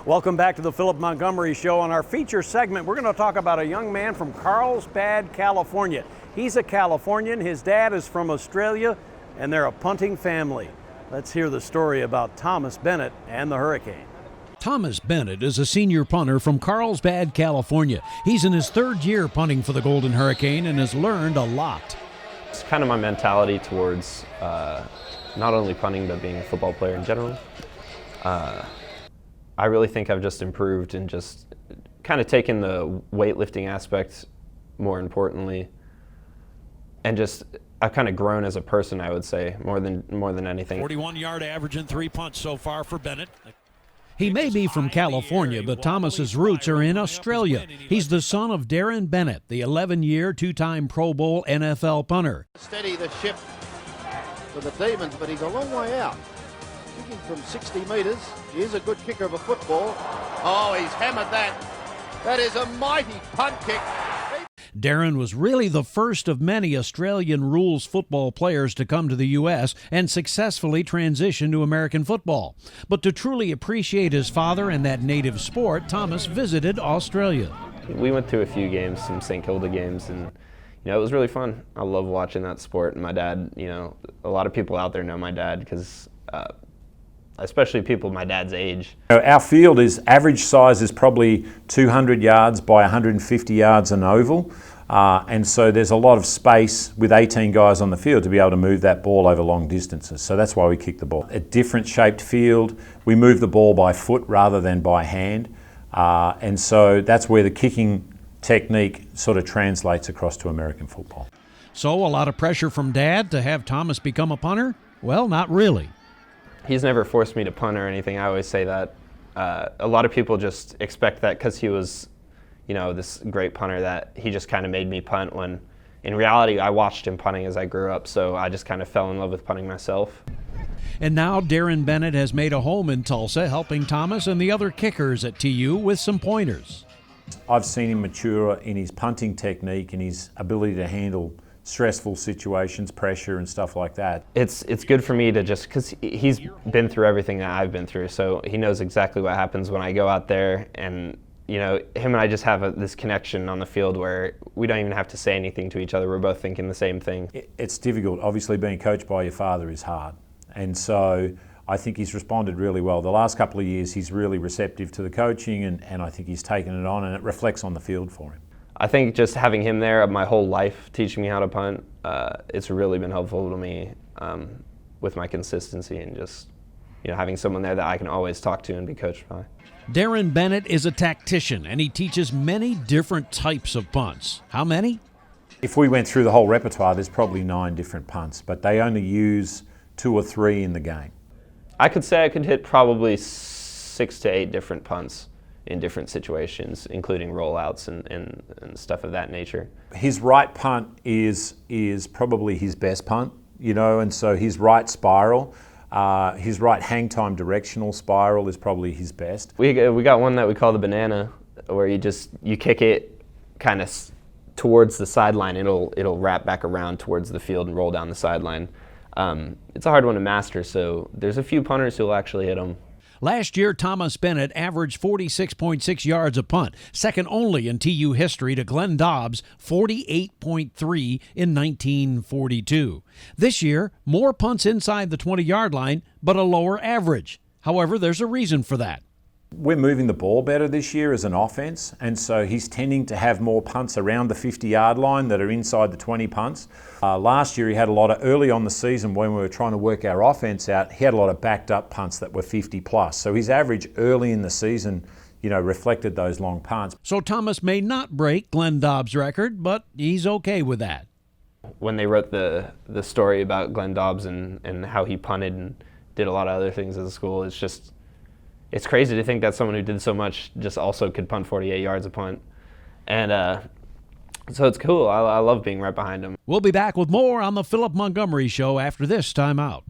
Welcome back to the Philip Montgomery Show. On our feature segment, we're going to talk about a young man from Carlsbad, California. He's a Californian, his dad is from Australia, and they're a punting family. Let's hear the story about Thomas Bennett and the Hurricane. Thomas Bennett is a senior punter from Carlsbad, California. He's in his third year punting for the Golden Hurricane and has learned a lot. It's kind of my mentality towards not only punting, but being a football player in general. I really think I've just improved and just kind of taken the weightlifting aspect more importantly, and just I've kind of grown as a person, I would say, more than anything. 41-yard average in 3 punts so far for Bennett. He may be from California, but Thomas's roots are in Australia. He's the son of Darren Bennett, the 11-year, 2-time Pro Bowl NFL punter. Steady the ship for the Demons, but he's a long way out. Kicking from 60 metres. He is a good kicker of a football. Oh, he's hammered that. That is a mighty punt kick. Darren was really the first of many Australian rules football players to come to the U.S. and successfully transition to American football. But to truly appreciate his father and that native sport, Thomas visited Australia. We went to a few games, some St. Kilda games, and it was really fun. I love watching that sport. And my dad, a lot of people out there know my dad because especially people my dad's age. Our field average size is probably 200 yards by 150 yards an oval, and so there's a lot of space with 18 guys on the field to be able to move that ball over long distances. So that's why we kick the ball. A different shaped field, we move the ball by foot rather than by hand, and so that's where the kicking technique sort of translates across to American football. So a lot of pressure from Dad to have Thomas become a punter? Well, not really. He's never forced me to punt or anything. I always say that. A lot of people just expect that because he was, this great punter that he just kind of made me punt, when in reality I watched him punting as I grew up, so I just kind of fell in love with punting myself. And now Darren Bennett has made a home in Tulsa, helping Thomas and the other kickers at TU with some pointers. I've seen him mature in his punting technique and his ability to handle stressful situations, pressure and stuff like that. It's good for me to just, because he's been through everything that I've been through, so he knows exactly what happens when I go out there, and him and I just have this connection on the field where we don't even have to say anything to each other. We're both thinking the same thing. It's difficult. Obviously being coached by your father is hard, and so I think he's responded really well. The last couple of years he's really receptive to the coaching, and I think he's taken it on, and it reflects on the field for him. I think just having him there my whole life, teaching me how to punt, it's really been helpful to me with my consistency, and just having someone there that I can always talk to and be coached by. Darren Bennett is a tactician, and he teaches many different types of punts. How many? If we went through the whole repertoire, there's probably 9 different punts, but they only use 2 or 3 in the game. I could say I could hit probably 6 to 8 different punts in different situations, including rollouts and stuff of that nature. His right punt is probably his best punt, and so his right spiral, his right hang time directional spiral is probably his best. We got one that we call the banana, where you kick it kind of towards the sideline, it'll wrap back around towards the field and roll down the sideline. It's a hard one to master, so there's a few punters who'll actually hit them. Last year, Thomas Bennett averaged 46.6 yards a punt, second only in TU history to Glenn Dobbs' 48.3 in 1942. This year, more punts inside the 20-yard line, but a lower average. However, there's a reason for that. We're moving the ball better this year as an offense, and so he's tending to have more punts around the 50-yard line that are inside the 20 punts. Last year he had a lot of, early on the season when we were trying to work our offense out, he had a lot of backed up punts that were 50 plus. So his average early in the season, reflected those long punts. So Thomas may not break Glenn Dobbs' record, but he's okay with that. When they wrote the story about Glenn Dobbs and how he punted and did a lot of other things at the school, it's crazy to think that someone who did so much just also could punt 48 yards a punt. And so it's cool. I love being right behind him. We'll be back with more on the Philip Montgomery Show after this timeout.